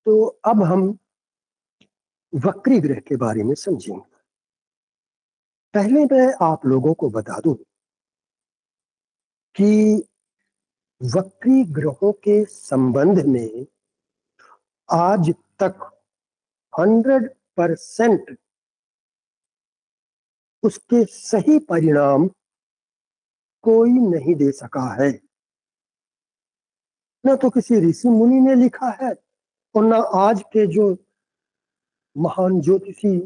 तो अब हम वक्री ग्रह के बारे में समझेंगे। पहले मैं आप लोगों को बता दूं कि वक्री ग्रहों के संबंध में आज तक 100% उसके सही परिणाम कोई नहीं दे सका है। न तो किसी ऋषि मुनि ने लिखा है और न आज के जो महान ज्योतिषी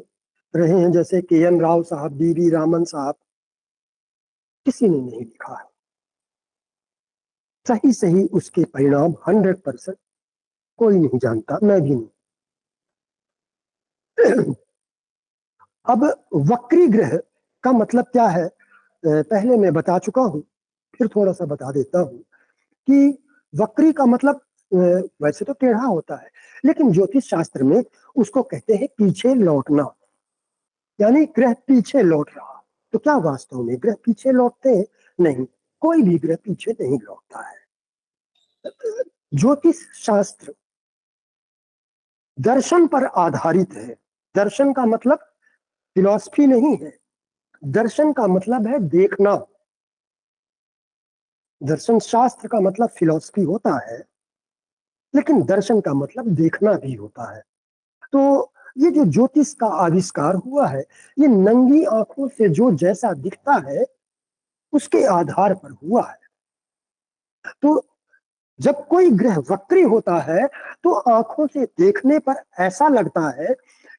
रहे हैं जैसे के.एन. राव साहब, डी.वी. रामन साहब, किसी ने नहीं लिखा है। सही सही उसके परिणाम 100% कोई नहीं जानता, मैं भी नहीं। अब वक्री ग्रह का मतलब क्या है, पहले मैं बता चुका हूं, फिर थोड़ा सा बता देता हूं कि वक्री का मतलब वैसे तो टेढ़ा होता है, लेकिन ज्योतिष शास्त्र में उसको कहते हैं पीछे लौटना, यानी ग्रह पीछे लौट रहा। तो क्या वास्तव में ग्रह पीछे लौटते हैं? नहीं, कोई भी ग्रह पीछे नहीं लौटता है। ज्योतिष शास्त्र दर्शन पर आधारित है। दर्शन का मतलब फिलॉसफी नहीं है। दर्शन का मतलब है देखना। दर्शन शास्त्र का मतलब फिलॉसफी होता है, लेकिन दर्शन का मतलब देखना भी होता है। तो ये जो ज्योतिष का आविष्कार हुआ है, ये नंगी आंखों से जो जैसा दिखता है उसके आधार पर हुआ है। तो जब कोई ग्रह वक्री होता है तो आंखों से देखने पर ऐसा लगता है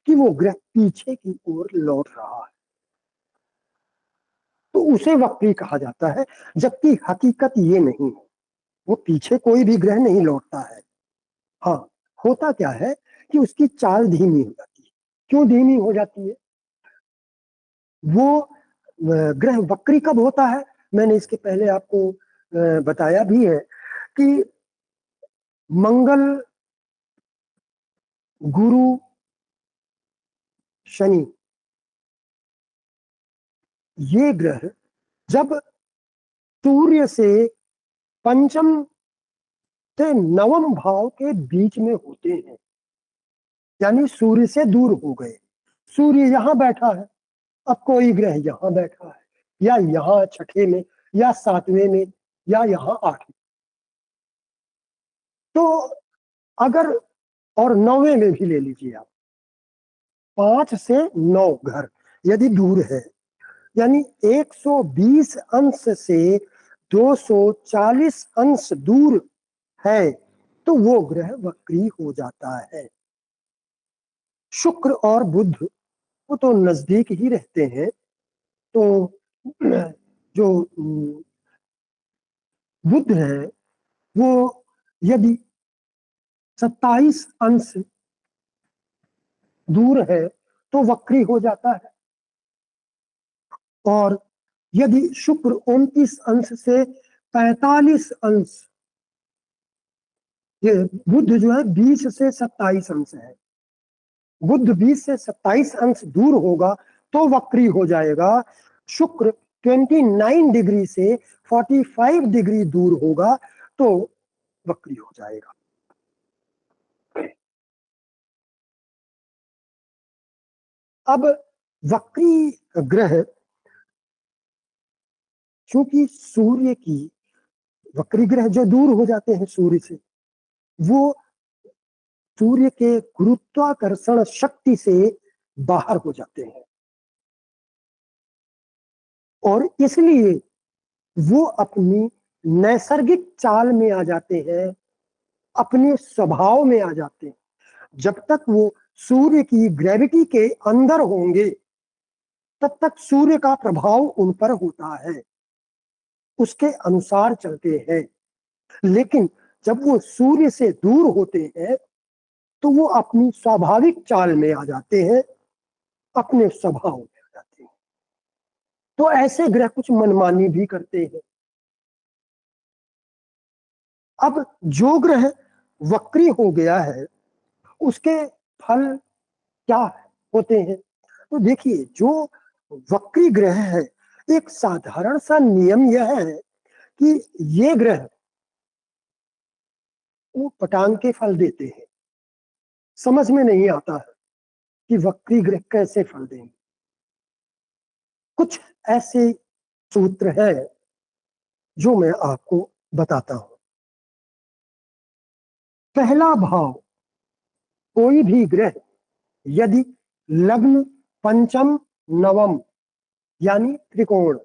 कि वो ग्रह पीछे की ओर लौट रहा है, तो उसे वक्री कहा जाता है। जबकि हकीकत ये नहीं है, वो पीछे कोई भी ग्रह नहीं लौटता है। हाँ, होता क्या है कि उसकी चाल धीमी हो जाती है। क्यों धीमी हो जाती है? वो ग्रह वक्री कब होता है, मैंने इसके पहले आपको बताया भी है कि मंगल, गुरु, शनि, ये ग्रह जब सूर्य से पंचम से नवम भाव के बीच में होते हैं, यानी सूर्य से दूर हो गए। सूर्य यहां बैठा है, अब कोई ग्रह यहां बैठा है, या यहां छठे में, या सातवें में, या यहां आठवें। तो अगर, और नौवें में भी ले लीजिए आप, 5 से 9 घर यदि दूर है, यानी 120 अंश से 240 अंश दूर है, तो वो ग्रह वक्री हो जाता है। शुक्र और बुध वो तो नजदीक ही रहते हैं, तो जो बुध है वो यदि 27 अंश दूर है तो वक्री हो जाता है, और यदि शुक्र 29 अंश से 45 अंश, ये बुध जो है 20 से 27 अंश है, बुध 20 से 27 अंश दूर होगा तो वक्री हो जाएगा। शुक्र 29 डिग्री से 45 डिग्री दूर होगा तो वक्री हो जाएगा। अब वक्री ग्रह, चूंकि सूर्य की, वक्री ग्रह जो दूर हो जाते हैं सूर्य से, वो सूर्य के गुरुत्वाकर्षण शक्ति से बाहर हो जाते हैं, और इसलिए वो अपनी नैसर्गिक चाल में आ जाते हैं, अपने स्वभाव में आ जाते हैं। जब तक वो सूर्य की ग्रेविटी के अंदर होंगे तब तक सूर्य का प्रभाव उन पर होता है, उसके अनुसार चलते हैं। लेकिन जब वो सूर्य से दूर होते हैं तो वो अपनी स्वाभाविक चाल में आ जाते हैं, अपने स्वभाव में आ जाते हैं। तो ऐसे ग्रह कुछ मनमानी भी करते हैं। अब जो ग्रह वक्री हो गया है उसके फल क्या होते हैं? तो देखिए, जो वक्री ग्रह है, एक साधारण सा नियम यह है कि ये ग्रह वो पटांग के फल देते हैं। समझ में नहीं आता है कि वक्री ग्रह कैसे फल देंगे। कुछ ऐसे सूत्र हैं जो मैं आपको बताता हूं। पहला भाव, कोई भी ग्रह यदि लग्न, पंचम, नवम यानी त्रिकोण,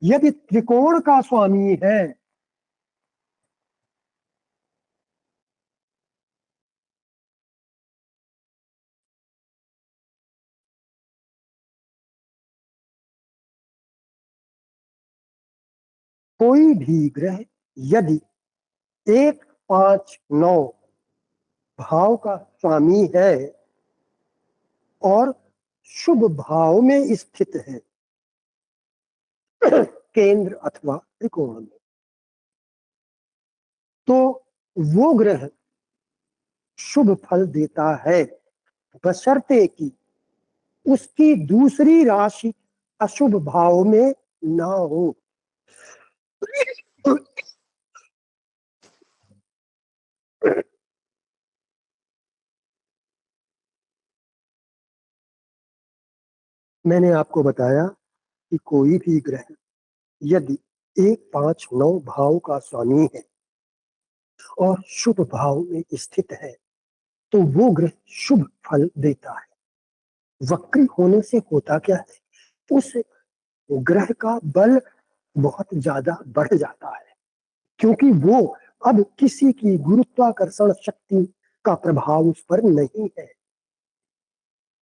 यदि त्रिकोण का स्वामी है, कोई भी ग्रह यदि 1, 5, 9 भाव का स्वामी है और शुभ भाव में स्थित है, केंद्र अथवा त्रिकोण में, तो वो ग्रह शुभ फल देता है, बशर्ते कि उसकी दूसरी राशि अशुभ भाव में ना हो। मैंने आपको बताया कि कोई भी ग्रह यदि 1, 5, 9 भाव का स्वामी है और शुभ भाव में स्थित है तो वो ग्रह शुभ फल देता है। वक्री होने से होता क्या है, उस ग्रह का बल बहुत ज्यादा बढ़ जाता है, क्योंकि वो अब किसी की गुरुत्वाकर्षण शक्ति का प्रभाव उस पर नहीं है।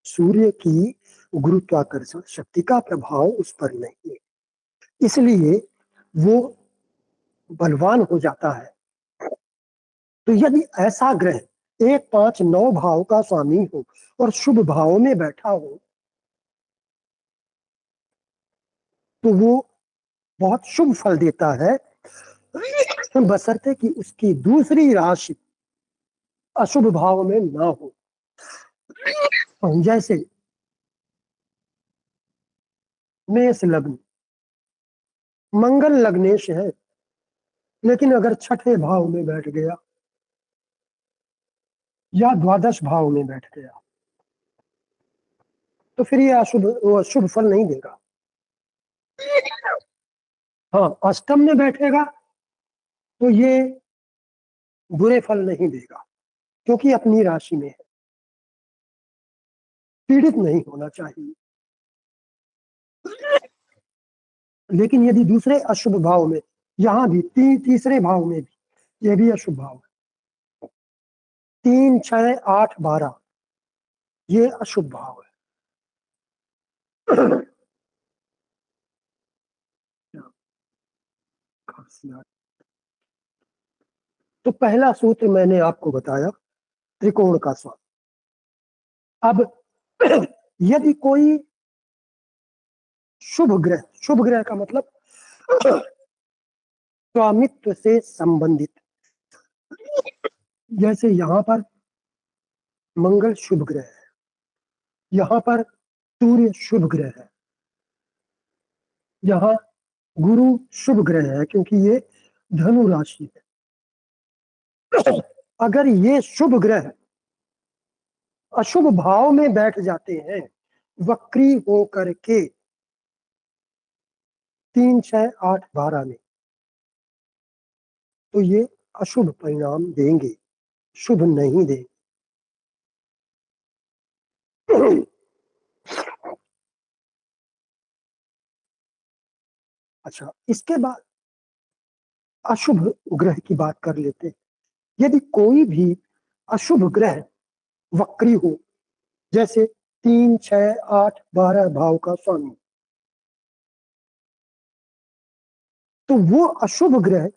सूर्य की गुरुत्वाकर्षण शक्ति का प्रभाव उस पर नहीं है, इसलिए वो बलवान हो जाता है। तो यदि ऐसा ग्रह 1, 5, 9 भाव का स्वामी हो और शुभ भाव में बैठा हो तो वो बहुत शुभ फल देता है, बशर्ते कि उसकी दूसरी राशि अशुभ भाव में ना हो। जैसे मेष लग्न, मंगल लग्नेश है, लेकिन अगर छठे भाव में बैठ गया या द्वादश भाव में बैठ गया तो फिर ये शुभ फल नहीं देगा। हाँ, अष्टम में बैठेगा तो ये बुरे फल नहीं देगा, क्योंकि अपनी राशि में है, पीड़ित नहीं होना चाहिए। लेकिन यदि दूसरे अशुभ भाव में, यहां भी तीसरे भाव में भी, ये भी अशुभ भाव है, 3, 6, 8, 12 ये अशुभ भाव है। तो पहला सूत्र मैंने आपको बताया, त्रिकोण का स्वामी। अब यदि कोई शुभ ग्रह का मतलब स्वामित्व से संबंधित, जैसे यहां पर मंगल शुभ ग्रह है, यहां पर सूर्य शुभ ग्रह है, यहाँ गुरु शुभ ग्रह है क्योंकि ये धनु राशि है। अगर ये शुभ ग्रह अशुभ भाव में बैठ जाते हैं वक्री हो करके 3, 6, 8, 12 में, तो ये अशुभ परिणाम देंगे, शुभ नहीं देंगे। अच्छा, इसके बाद अशुभ ग्रह की बात कर लेते हैं। यदि कोई भी अशुभ ग्रह वक्री हो, जैसे 3, 6, 8, 12 भाव का स्वामी, तो वो अशुभ ग्रह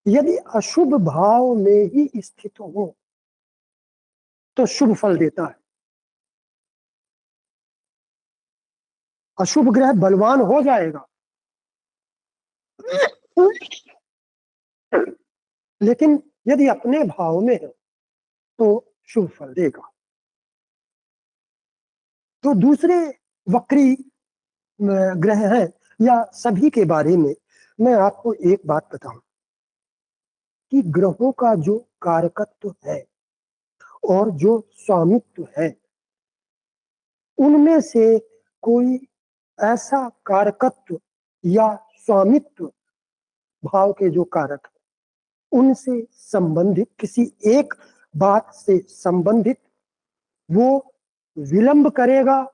यदि अशुभ भाव में ही स्थित हो तो शुभ फल देता है। अशुभ ग्रह बलवान हो जाएगा, लेकिन यदि अपने भाव में है तो शुभ फल देगा। तो दूसरे वक्री ग्रह हैं या सभी के बारे में मैं आपको एक बात बताऊं कि ग्रहों का जो कारकत्व है और जो स्वामित्व है, उनमें से कोई ऐसा कारकत्व या स्वामित्व भाव के जो कारक है, उनसे संबंधित किसी एक बात से संबंधित वो विलंब करेगा,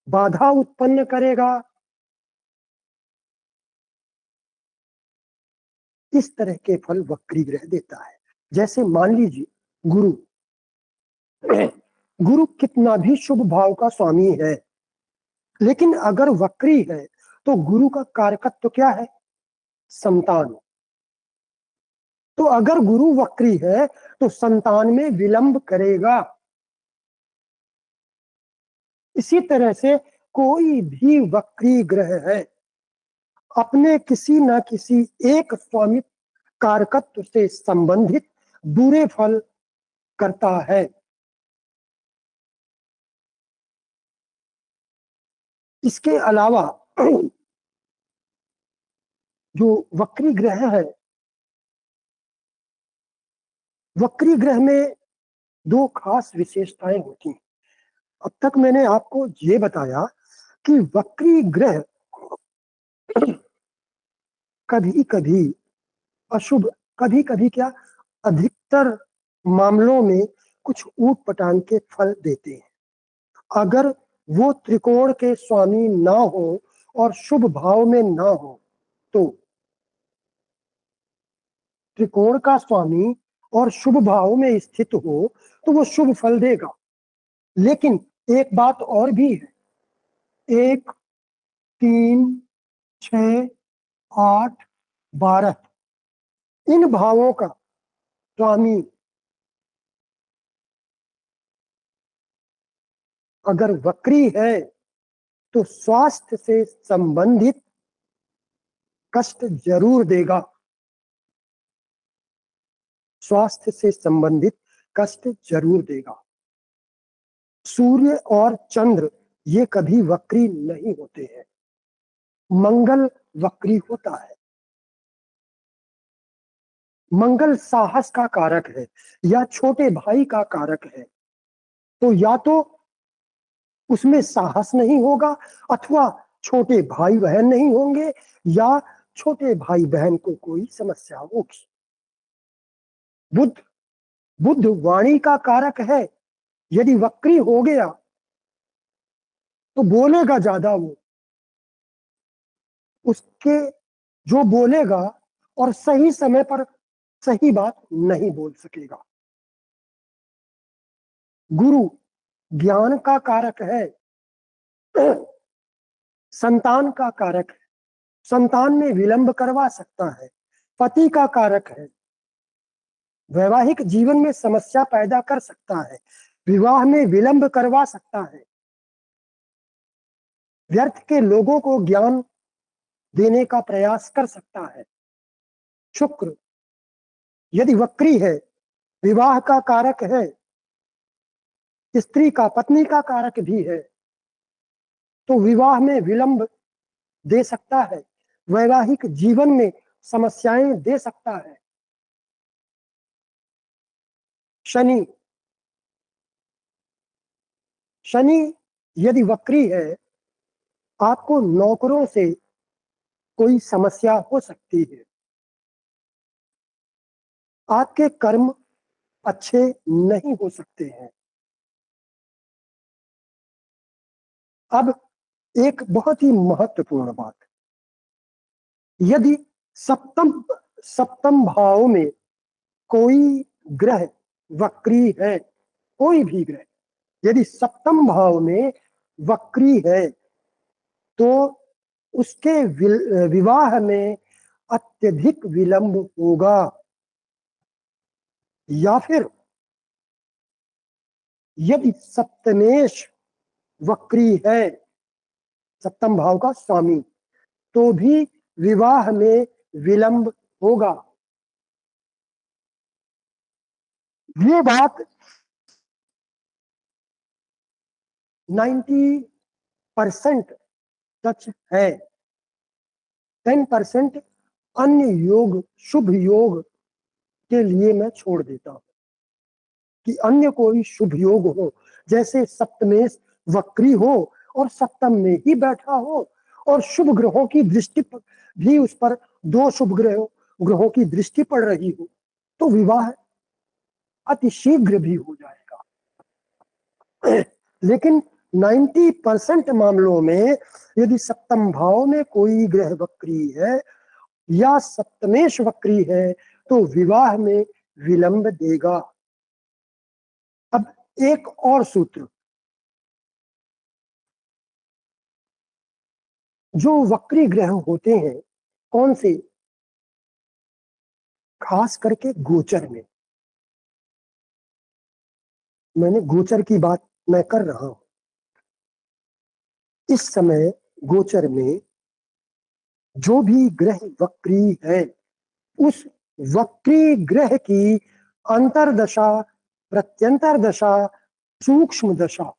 बाधा उत्पन्न करेगा। इस तरह के फल वक्री ग्रह देता है। जैसे मान लीजिए गुरु गुरु कितना भी शुभ भाव का स्वामी है, लेकिन अगर वक्री है तो गुरु का कारकत्व क्या है? संतान। तो अगर गुरु वक्री है तो संतान में विलंब करेगा। इसी तरह से कोई भी वक्री ग्रह है अपने किसी न किसी एक स्वामित्व कारकत्व से संबंधित बुरे फल करता है। इसके अलावा जो वक्री ग्रह है, वक्री ग्रह में दो खास विशेषताएं होती हैं। अब तक मैंने आपको ये बताया कि वक्री ग्रह कभी कभी अशुभ, कभी कभी क्या, अधिकतर मामलों में कुछ ऊट पटांग के फल देते हैं। अगर वो त्रिकोण के स्वामी ना हो और शुभ भाव में ना हो तो त्रिकोण का स्वामी और शुभ भाव में स्थित हो तो वो शुभ फल देगा। लेकिन एक बात और भी है, 1, 3, 6, 8, 12 इन भावों का स्वामी अगर वक्री है तो स्वास्थ्य से संबंधित कष्ट जरूर देगा। स्वास्थ्य से संबंधित कष्ट जरूर देगा। सूर्य और चंद्र ये कभी वक्री नहीं होते हैं। मंगल वक्री होता है। मंगल साहस का कारक है या छोटे भाई का कारक है, तो या तो उसमें साहस नहीं होगा, अथवा छोटे भाई बहन नहीं होंगे, या छोटे भाई बहन को कोई समस्या होगी। बुध बुध वाणी का कारक है। यदि वक्री हो गया तो बोलेगा ज्यादा वो, उसके जो बोलेगा और सही समय पर सही बात नहीं बोल सकेगा। गुरु ज्ञान का कारक है, संतान का कारक है, संतान में विलंब करवा सकता है। पति का कारक है, वैवाहिक जीवन में समस्या पैदा कर सकता है, विवाह में विलंब करवा सकता है, व्यर्थ के लोगों को ज्ञान देने का प्रयास कर सकता है। शुक्र यदि वक्री है, विवाह का कारक है, स्त्री का पत्नी का कारक भी है, तो विवाह में विलंब दे सकता है, वैवाहिक जीवन में समस्याएं दे सकता है। शनि शनि यदि वक्री है, आपको नौकरों से कोई समस्या हो सकती है। आपके कर्म अच्छे नहीं हो सकते हैं। अब एक बहुत ही महत्वपूर्ण बात, यदि सप्तम सप्तम भाव में कोई ग्रह वक्री है, कोई भी ग्रह यदि सप्तम भाव में वक्री है तो उसके विवाह में अत्यधिक विलंब होगा। या फिर यदि सप्तमेश वक्री है, सप्तम भाव का स्वामी, तो भी विवाह में विलंब होगा। ये बात 90% सच है। 10% अन्य योग, शुभ योग के लिए मैं छोड़ देता हूं। कि अन्य कोई शुभ योग हो, जैसे सप्तमेश वक्री हो और सप्तम में ही बैठा हो और शुभ ग्रहों की दृष्टि भी उस पर, दो शुभ ग्रहों की दृष्टि पड़ रही हो, तो विवाह अति शीघ्र भी हो जाएगा। लेकिन 90% मामलों में यदि सप्तम भाव में कोई ग्रह वक्री है या सप्तमेश वक्री है तो विवाह में विलंब देगा। अब एक और सूत्र, जो वक्री ग्रह होते हैं कौन से, खास करके गोचर में, मैंने गोचर की बात मैं कर रहा हूं। इस समय गोचर में जो भी ग्रह वक्री है, उस वक्री ग्रह की अंतर्दशा, प्रत्यंतर दशा, सूक्ष्म दशा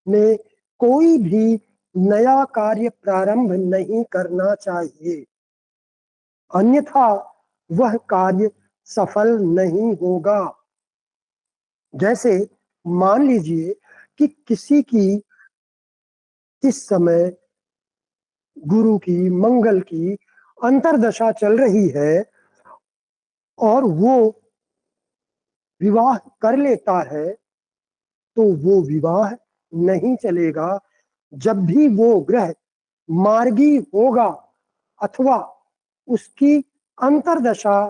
में कोई भी नया कार्य प्रारंभ नहीं करना चाहिए, अन्यथा वह कार्य सफल नहीं होगा। जैसे मान लीजिए कि किसी की इस समय गुरु की, मंगल की अंतर्दशा चल रही है और वो विवाह कर लेता है, तो वो विवाह नहीं चलेगा। जब भी वो ग्रह मार्गी होगा अथवा उसकी अंतर्दशा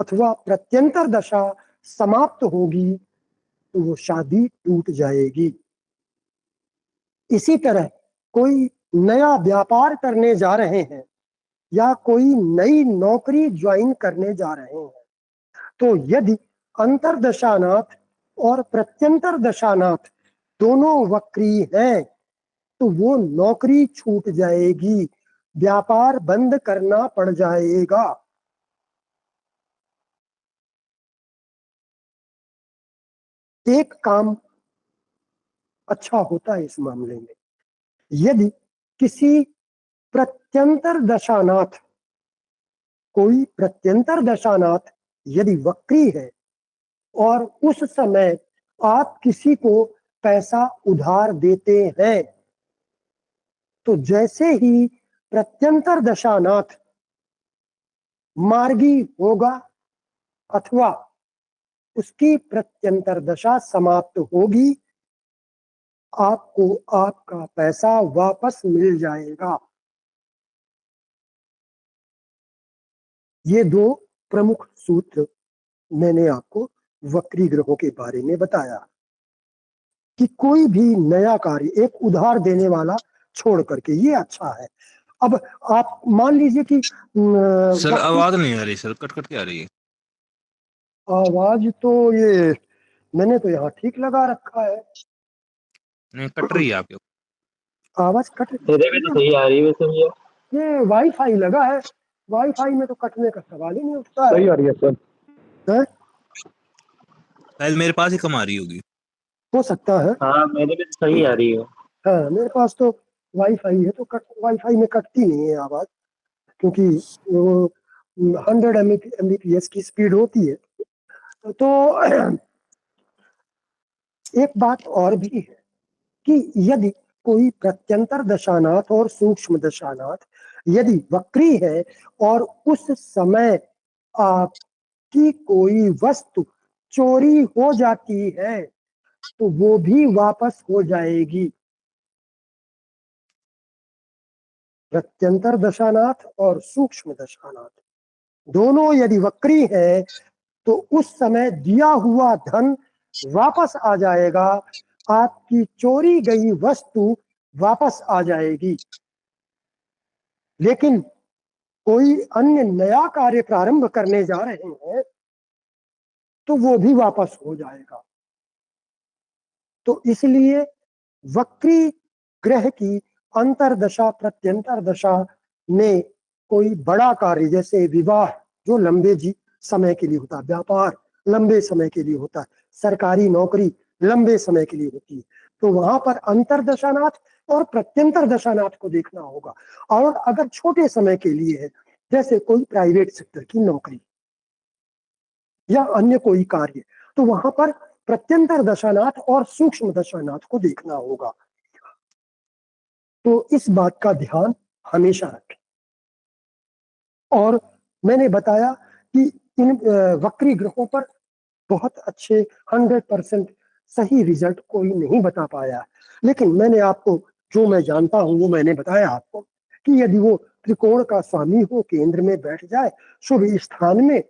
अथवा प्रत्यंतर दशा समाप्त होगी तो वो शादी टूट जाएगी। इसी तरह कोई नया व्यापार करने जा रहे हैं या कोई नई नौकरी ज्वाइन करने जा रहे हैं, तो यदि अंतर्दशानाथ और प्रत्यंतर दशानाथ दोनों वक्री हैं तो वो नौकरी छूट जाएगी, व्यापार बंद करना पड़ जाएगा। एक काम अच्छा होता है इस मामले में, यदि किसी प्रत्यंतर दशानाथ, कोई प्रत्यंतर दशानाथ यदि वक्री है और उस समय आप किसी को पैसा उधार देते हैं, तो जैसे ही प्रत्यंतर दशानाथ मार्गी होगा अथवा उसकी प्रत्यंतर दशा समाप्त होगी, आपको आपका पैसा वापस मिल जाएगा। ये दो प्रमुख सूत्र मैंने आपको वक्री ग्रहों के बारे में बताया कि कोई भी नया कार्य एक उधार देने वाला छोड़ करके, ये अच्छा है। अब आप मान लीजिए कि सर आवाज नहीं आ रही सर, कट कट के आ रही है। आवाज तो ये मैंने तो यहाँ ठीक लगा रखा है। नहीं, कट रही है आपके। आवाज कट मेरे में तो सही आ रही है वैसे भैया। ये वाईफाई लगा है, वाईफाई में तो कटने का सवाल ही नहीं उठता है। सही आ रही है सर। है? शायद मेरे पास ही कम आ रही होगी। हो सकता है। हाँ मेरे में तो सही आ रही है। हाँ मेरे पास तो वाईफाई है, तो वाईफाई में कटती नहीं है आवाज, क्योंकि वो 100 Mbps की स्पीड होती है। तो एक बात और भी है कि यदि कोई प्रत्यंतर दशानाथ और सूक्ष्म दशानाथ यदि वक्री है और उस समय आपकी कोई वस्तु चोरी हो जाती है तो वो भी वापस हो जाएगी। प्रत्यंतर दशानाथ और सूक्ष्म दशानाथ दोनों यदि वक्री है तो उस समय दिया हुआ धन वापस आ जाएगा, आपकी चोरी गई वस्तु वापस आ जाएगी। लेकिन कोई अन्य नया कार्य प्रारंभ करने जा रहे हैं तो वो भी वापस हो जाएगा। तो इसलिए वक्री ग्रह की अंतर्दशा, प्रत्यंतर दशा में कोई बड़ा कार्य जैसे विवाह जो लंबे समय के लिए होता है, व्यापार लंबे समय के लिए होता है, सरकारी नौकरी लंबे समय के लिए होती है, तो वहां पर अंतर्दशानाथ और प्रत्यंतर दशानाथ को देखना होगा। और अगर छोटे समय के लिए है, जैसे कोई प्राइवेट सेक्टर की नौकरी या अन्य कोई कार्य, तो वहां पर प्रत्यंतर दशानाथ और सूक्ष्म दशानाथ को देखना होगा। तो इस बात का ध्यान हमेशा रखें। और मैंने बताया कि इन वक्री ग्रहों पर बहुत अच्छे 100% सही रिजल्ट कोई नहीं बता पाया, लेकिन मैंने आपको जो मैं जानता हूं वो मैंने बताया आपको कि यदि वो त्रिकोण का स्वामी हो, केंद्र में बैठ जाए शुभ स्थान में,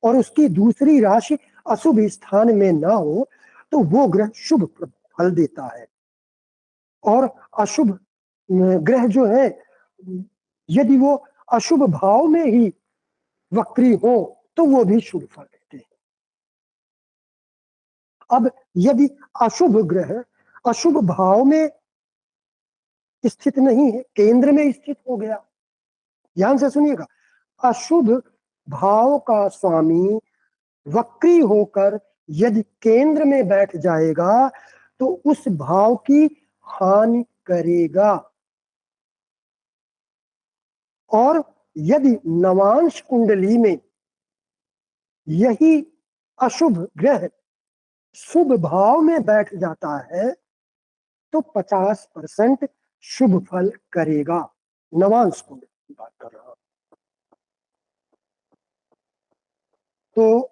और उसकी दूसरी राशि अशुभ स्थान में ना हो, तो वो ग्रह शुभ फल देता है। और अशुभ ग्रह जो है, यदि वो अशुभ भाव में ही वक्री हो तो वो भी शुभ फल देते हैं। अब यदि अशुभ ग्रह अशुभ भाव में स्थित नहीं है, केंद्र में स्थित हो गया, ध्यान से सुनिएगा, अशुभ भाव का स्वामी वक्री होकर यदि केंद्र में बैठ जाएगा तो उस भाव की हानि करेगा। और यदि नवांश कुंडली में यही अशुभ ग्रह शुभ भाव में बैठ जाता है तो 50% शुभ फल करेगा। नवांश कुंडली की बात कर रहा हूं। तो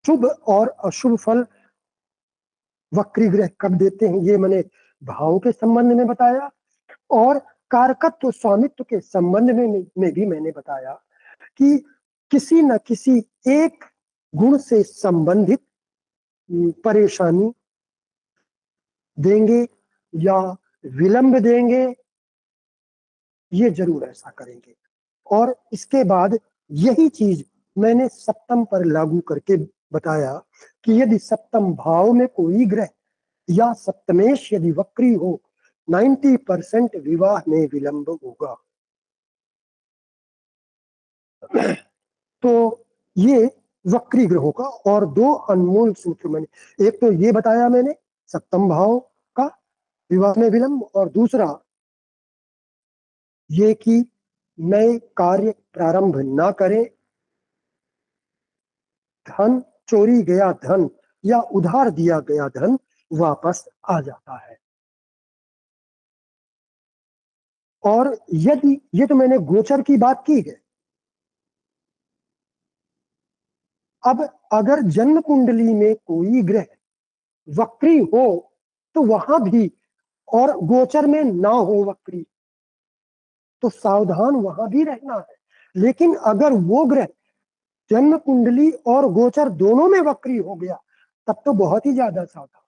शुभ और अशुभ फल वक्री ग्रह कब देते हैं ये मैंने भाव के संबंध में बताया, और कारकत्व स्वामित्व के संबंध में भी मैंने बताया कि किसी न किसी एक गुण से संबंधित परेशानी देंगे या विलंब देंगे, ये जरूर ऐसा करेंगे। और इसके बाद यही चीज मैंने सप्तम पर लागू करके बताया कि यदि सप्तम भाव में कोई ग्रह या सप्तमेश यदि वक्री हो, 90% विवाह में विलंब होगा। तो ये वक्री ग्रहों का, और दो अनमोल सूत्र मैंने, एक तो ये बताया मैंने सप्तम भाव का विवाह में विलंब, और दूसरा ये कि नए कार्य प्रारंभ ना करें, धन चोरी गया धन या उधार दिया गया धन वापस आ जाता है। और यदि ये तो मैंने गोचर की बात की है, अब अगर जन्म कुंडली में कोई ग्रह वक्री हो तो वहां भी, और गोचर में ना हो वक्री, तो सावधान वहां भी रहना है। लेकिन अगर वो ग्रह जन्म कुंडली और गोचर दोनों में वक्री हो गया तब तो बहुत ही ज्यादा सावधान।